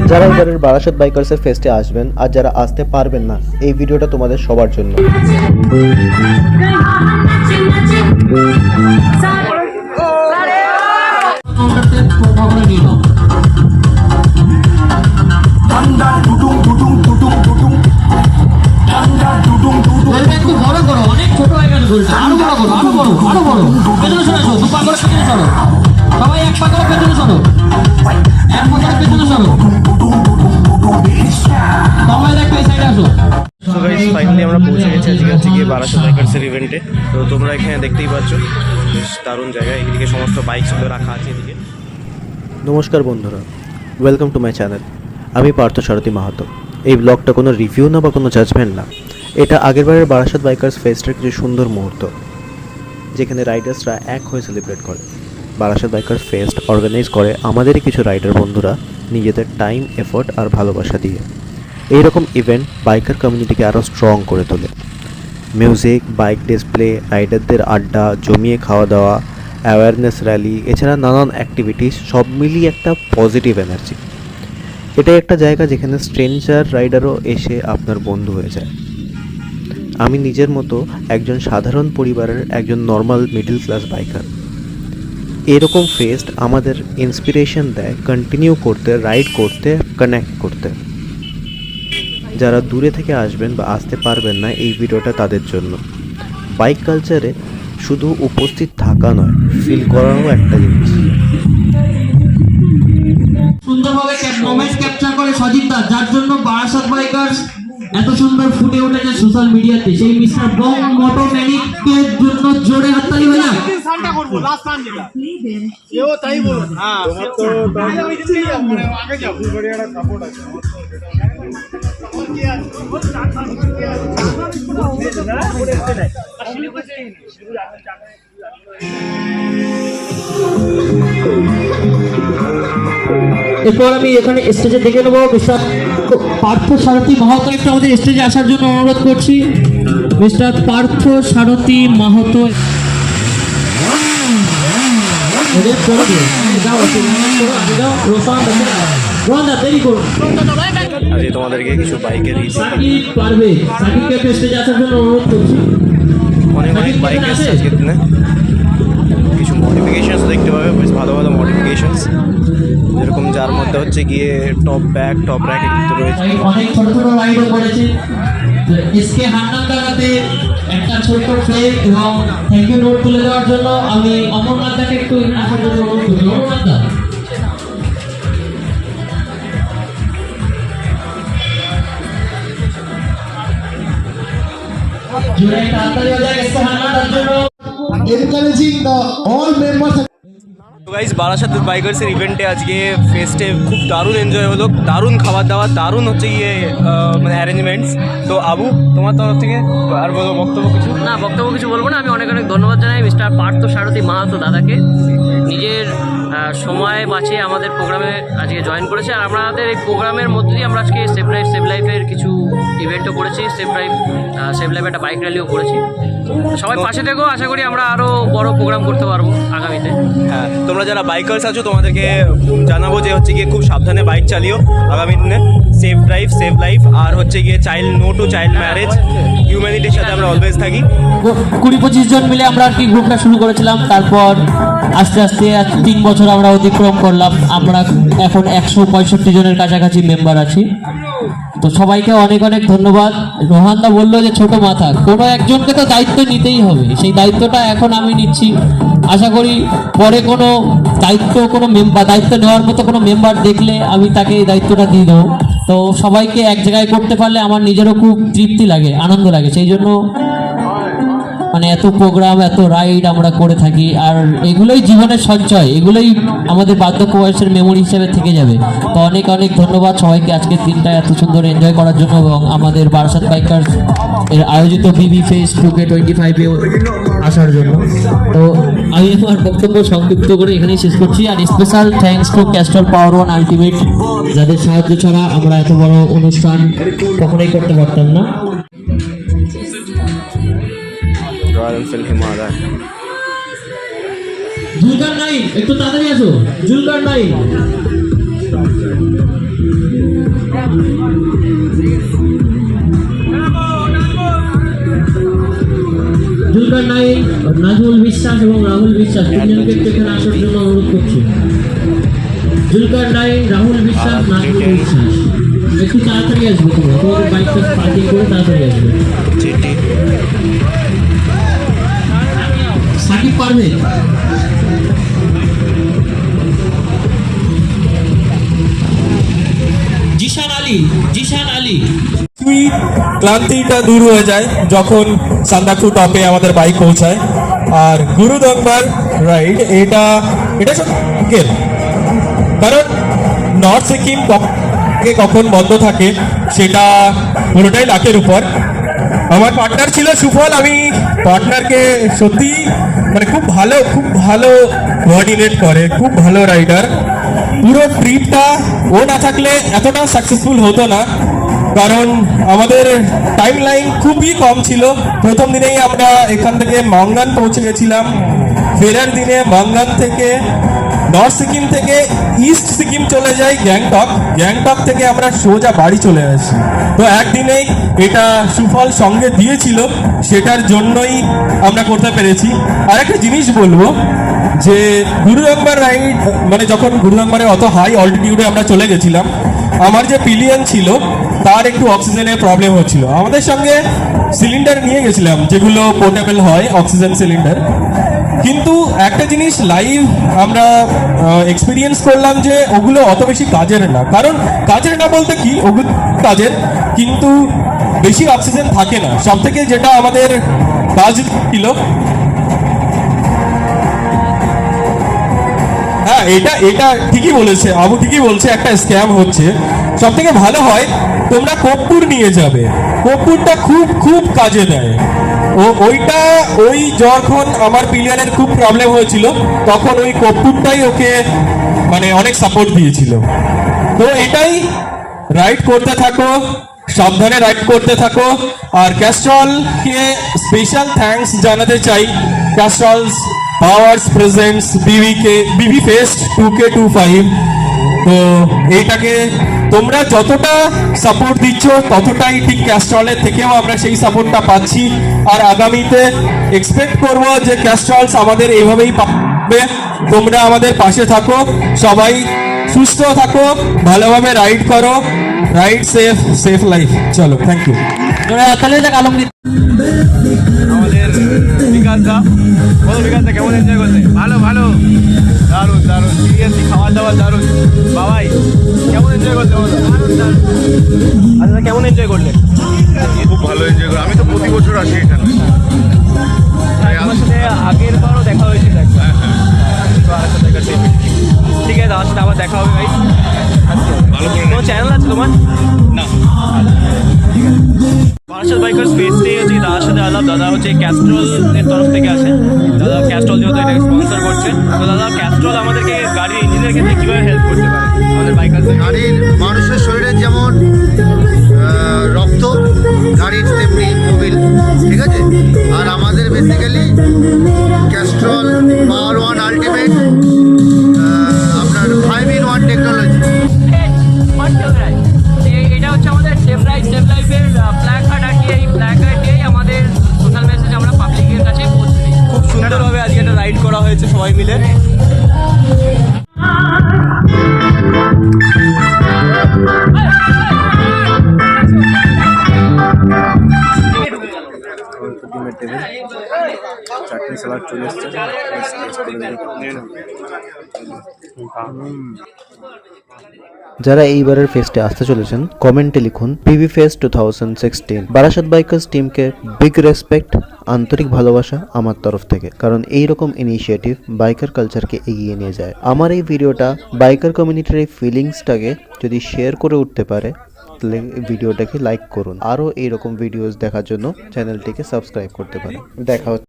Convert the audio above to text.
যারা এবারের বারাসাত বাইকার্সের ফেস্টে আসবেন আর যারা আসতে পারবেন না, এই ভিডিওটা তোমাদের সবার জন্য। ফাইনালি আমরা পৌঁছে গেছি আজকে হচ্ছে গিয়ে বারাসাত বাইকার্সের ইভেন্টে। তো তোমরা এখানে দেখতেই পাচ্ছ বেশ দারুণ জায়গা, এদিকে সমস্ত বাইকগুলো রাখা আছে এদিকে। নমস্কার বন্ধুরা, ওয়েলকাম টু মাই চ্যানেল। আমি পার্থ সারথী মাহাতো। এই ব্লগটা কোনো রিভিউ না বা কোনো জাজমেন্ট না, এটা আগেরবারের বারাসাত বাইকার্স ফেস্টের কিছু সুন্দর মুহূর্ত যেখানে রাইডার্সরা এক হয়ে সেলিব্রেট করে। বারাসাত বাইকার্স ফেস্ট অর্গানাইজ করে আমাদেরই কিছু রাইডার বন্ধুরা নিজেদের টাইম, এফোর্ট আর ভালোবাসা দিয়ে। এইরকম ইভেন্ট বাইকার কমিউনিটিকে আরও স্ট্রং করে তোলে। মিউজিক, বাইক ডিসপ্লে, রাইডারদের আড্ডা, জমিয়ে খাওয়া দাওয়া, অ্যাওয়ারনেস র্যালি, এছাড়া নানান অ্যাক্টিভিটিস সব মিলিয়ে একটা পজিটিভ এনার্জি। এটাই একটা জায়গা যেখানে স্ট্রেঞ্জার রাইডারও এসে আপনার বন্ধু হয়ে যায়। আমি নিজের মতো একজন সাধারণ পরিবারের একজন নর্মাল মিডল ক্লাস বাইকার। এরকম ফেস্ট আমাদের ইন্সপিরেশন দেয় কন্টিনিউ করতে, রাইড করতে, কানেক্ট করতে। যারা দূরে থেকে আসবেন বা আসতে পারবেন না, এই ভিডিওটা তাদের জন্য। বাইক কালচারে শুধু উপস্থিত থাকা নয়, ফিল করারও একটা জিনিস। সুন্দরভাবে মোমেন্ট ক্যাপচার করে সজিত দা, যার জন্য বারাসাত বাইকার্স এত সুন্দর ফুটে উঠেছে সোশ্যাল মিডিয়াতে। সেই মিস্টার বং মোটোম্যানিকের জন্য জোরে হাততালি হয়ে যাক। সানটা করব লাস্ট সান যেটা এও তাই বলো। হ্যাঁ তোমার তো আগে যাও, ফুলবাড়িয়াটা সাপোর্ট আছে। এরপর আমি এখানে স্টেজে দেখে নেবো মিস্টার পার্থ সারথী মাহাতো একটু আমাদের স্টেজে আসার জন্য অনুরোধ করছি। মিস্টার পার্থ সারথী মাহাতো তোমাদেরকে কিছু বাইকের পারবে সাকিবকে স্টেজে আসার জন্য অনুরোধ করছি। অনেক বাইক আছে আজকের দিনে, কিছু মডিফিকেশনস দেখতে পাবে, বেশ ভালো ভালো মডিফিকেশনস, যেরকম যার মধ্যে হচ্ছে গিয়ে টপ ব্যাক, টপ র্যাক এগুলো রয়েছে। অনেক ছোট ছোট রাইডও করেছে। এসকে হান্নান দাদাতে একটা ছোট্ট ফ্লেম এবং থ্যাংক ইউ নোট তুলে দেওয়ার জন্য আমি অমরনাথ দাকে একটু আসার জন্য অনুরোধ করি। অমরনাথ দা জোরে একটা হাততালি হয়ে যাক এসকে হান্নান দার জন্য। encouraging the all members. Guys, Barasat বাইকার্সের ইভেন্টে আজকে ফেস্টে খুব দারুণ এনজয় হলো, দারুণ খাবার দাবার, দারুণ হচ্ছে গিয়ে মানে অ্যারেঞ্জমেন্টস। তো আবু, তোমার তরফ থেকে আর বলো বক্তব্য কিছু? না, বক্তব্য কিছু বলবো না। আমি অনেক অনেক ধন্যবাদ জানাই মিস্টার পার্থ সারথী মাহাতো দাদাকে, নিজের সময় বাঁচিয়ে আমাদের প্রোগ্রামে আজকে জয়েন করেছে। আর আমাদের এই প্রোগ্রামের মধ্যে দিয়ে আমরা আজকে সেভ লাইফের কিছু ইভেন্টও করেছি। সেভ লাইফ একটা বাইক র্যালিও করেছি। সবাই পাশে থেকেও, আশা করি আমরা আরও বড় প্রোগ্রাম করতে পারবো আগামীতে। হ্যাঁ, তোমরা যারা বাইকার্স আছো তোমাদেরকে জানাবো যে হচ্ছে গিয়ে খুব সাবধানে বাইক চালিও আগামী দিনে। সেফ ড্রাইভ, সেভ লাইফ, আর হচ্ছে গিয়ে নো টু চাইল্ড ম্যারেজ। হিউম্যানিটির সাথে আমরা অলওয়েজ থাকি। 20-25 জন মিলে আমরা আর কি গ্রুপটা শুরু করেছিলাম, তারপর আস্তে আস্তে 3 বছর আমরা অতিক্রম করলাম। আমরা এখন 165 জনের কাছাকাছি মেম্বার আছি। তো সবাইকে অনেক অনেক ধন্যবাদ। রোহানদা বললো যে ছোট মাথা, কোনো একজনকে তো দায়িত্ব নিতেই হবে, সেই দায়িত্বটা এখন আমি নিচ্ছি। আশা করি পরে কোনো দায়িত্ব নেওয়ার মতো কোনো মেম্বার দেখলে আমি তাকে এই দায়িত্বটা দিয়ে দেবো। তো সবাইকে এক জায়গায় করতে পারলে আমার নিজেরও খুব তৃপ্তি লাগে, আনন্দ লাগে। সেই জন্য মানে এত প্রোগ্রাম, এত রাইড আমরা করে থাকি, আর এগুলোই জীবনের সঞ্চয়, এগুলোই আমাদের বার্ধক্য বয়সের মেমোরি হিসেবে থেকে যাবে। তো অনেক অনেক ধন্যবাদ সবাইকে আজকের দিনটা এত সুন্দর এনজয় করার জন্য এবং আমাদের বারাসাত বাইকার্স এর আয়োজিত বিবি ফেস্ট 2K25-এ আসার জন্য। তো আমি আমার বক্তব্য সংক্ষিপ্ত করে এখানেই শেষ করছি। আর special thanks to Castrol Power One Ultimate, যাদের সাহায্য ছাড়া আমরা এত বড় অনুষ্ঠান কখনোই করতে পারতাম না। Royal Enfield Himalaya. Zulkar nine, একটু তাড়াতাড়ি আসো। জুলকার নাইন, জুলকার নাইন, নাজমুল বিশ্বাস এবং রাহুল বিশ্বাস তিনজনকে একটু এখানে আসার জন্য অনুরোধ করছি। জুলকার নাইন, রাহুল বিশ্বাস, নাজমুল বিশ্বাস, একটু তাড়াতাড়ি আসবে। তোমাদের বাইকটা পার্কিং করে তাড়াতাড়ি আসবে। সাকিব পারবে। জিশান আলী, জিশান আলী। ক্লান্তিটা দূর হয়ে যায় যখন সান্দাকফু টপে আমাদের বাইক পৌঁছায়। আর গুরুদম্বার রাইড এটা সত্যি, কারণ নর্থ সিকিম কখন বন্ধ থাকে সেটা পুরোটাই লাকের উপর। আমার পার্টনার ছিল সুফল, আমি পার্টনারকে সত্যি মানে খুব ভালো কোঅর্ডিনেট করে, খুব ভালো রাইডার। পুরো ট্রিপটা ও না থাকলে এতটা সাকসেসফুল হতো না, কারণ আমাদের টাইম লাইন খুবই কম ছিল। প্রথম দিনেই আমরা এখান থেকে মঙ্গান পৌঁছে গেছিলাম, ফেরার দিনে মঙ্গান থেকে নর্থ সিকিম থেকে ইস্ট সিকিম চলে যাই গ্যাংটক থেকে আমরা সোজা বাড়ি চলে আসি। তো একদিনেই এটা সুফল সঙ্গে দিয়েছিল, সেটার জন্যই আমরা করতে পেরেছি। আর একটা জিনিস বলবো যে গুরুদম্বার রাইড মানে যখন গুরুদম্বারে অত হাই অল্টিটিউডে আমরা চলে গেছিলাম, আমার যে পিলিয়ন ছিল তার একটু অক্সিজেনের প্রবলেম হচ্ছিল। আমাদের সঙ্গে সিলিন্ডার নিয়ে গেছিলাম যেগুলো পোর্টেবল হয়, অক্সিজেন সিলিন্ডার। কিন্তু একটা জিনিস লাইভ আমরা এক্সপিরিয়েন্স করলাম যে ওগুলো অত বেশি কাজের না। কারণ কাজের না বলতে কি, ওগুলো কাজের, কিন্তু বেশি অক্সিজেন থাকে না। সব থেকে যেটা আমাদের কাজ ছিল, হ্যাঁ এটা ঠিকই বলেছে আবু, ঠিকই বলছে, একটা স্ক্যাম হচ্ছে। সব থেকে ভালো হয় তোমরা কর্পূর নিয়ে যাবে, কর্পূরটা খুব কাজে দেয়। ওই যখন আমার পিলিয়নের খুব প্রবলেম হয়েছিল তখন ওই কর্পূরটাই ওকে মানে অনেক সাপোর্ট দিয়েছিল। তো এটাই, রাইড করতে থাকো, সাবধানে রাইড করতে থাকো। আর ক্যাস্ট্রলকে স্পেশাল থ্যাঙ্কস জানাতে চাই। ক্যাস্ট্রলস পাওয়ার্স প্রেজেন্টস বিবি ফেস্ট 2K25। তো এইটাকে তোমরা যতটা সাপোর্ট দিচ্ছ ততটাই ঠিক ক্যাস্ট্রলের থেকেও আমরা সেই সাপোর্টটা পাচ্ছি। আর আগামীতে এক্সপেক্ট করব যে ক্যাস্ট্রলস আমাদের এইভাবেই পাবে। তোমরা আমাদের পাশে থাকো, সবাই সুস্থ থাকো, ভালোভাবে রাইড করো, রাইড সেফ লাইফ। চলো, থ্যাংক ইউ। আমাদের বিকাশদা, বলো বিকাশদা কেমন এনজয় করলে? ভালো দারুণ সিরিয়াসলি খাওয়া দাওয়া দারুণ। বাবাই কেমন এনজয় করলে বলো? আচ্ছা কেমন এনজয় করলে? খুব ভালো এনজয় করি, আমি তো প্রতি বছর আসি এখানে। আমার সাথে আগের বারও দেখা হয়েছিল একবার। ঠিক আছে, আমার সাথে আবার দেখা হবে ভাই। ভালো করে তোমার চ্যানেল আছে তোমার? না, বারাসাত বাইকার্স ফেস্টে হচ্ছে দাদার সাথে আলাপ। দাদা হচ্ছে ক্যাস্ট্রলের তরফ থেকে আসে। দাদা ক্যাস্ট্রল যেহেতু এটাকে স্পন্সর করছে, তো দাদা ক্যাস্ট্রল আমাদেরকে গাড়ির ইঞ্জিনের ক্ষেত্রে কীভাবে হেল্প করতে পারে আমাদের বাইকার্সদের? গাড়ির মানুষের শরীরে যেমন রক্ত, গাড়ির তেমনি মোবিল, ঠিক আছে। আর আমাদের বেসিক্যালি ক্যাস্ট্রল পাওয়ার ওয়ান আলটিমেট আপনার 5-in-1 টেকনোলজি। এটা হচ্ছে আমাদের সেফ লাইফের ফ্ল্যাগ কার্ড। আর কি এই ফ্ল্যাগ কার্ড দিয়েই আমাদের সোশ্যাল মেসেজ আমরা পাবলিকের কাছে পৌঁছে দিই। খুব সুন্দরভাবে আজকে একটা রাইড করা হয়েছে সবাই মিলে। চাটনি সালাড চলে এসছে। যারা এইবারের ফেস্টে আসতে চলেছেন কমেন্টে লিখুন পিভি ফেস্ট 2016। বারাসাত বাইকার্স টিমকে বিগ রেসপেক্ট, আন্তরিক ভালোবাসা আমার তরফ থেকে, কারণ এই রকম ইনিশিয়েটিভ বাইকার কালচারকে এগিয়ে নিয়ে যায়। আমার এই ভিডিওটা বাইকার কমিউনিটির এই ফিলিংসটাকে যদি শেয়ার করে উঠতে পারে তাহলে ভিডিওটাকে লাইক করুন। আরও এইরকম ভিডিওস দেখার জন্য চ্যানেলটিকে সাবস্ক্রাইব করতে পারেন। দেখা হচ্ছে।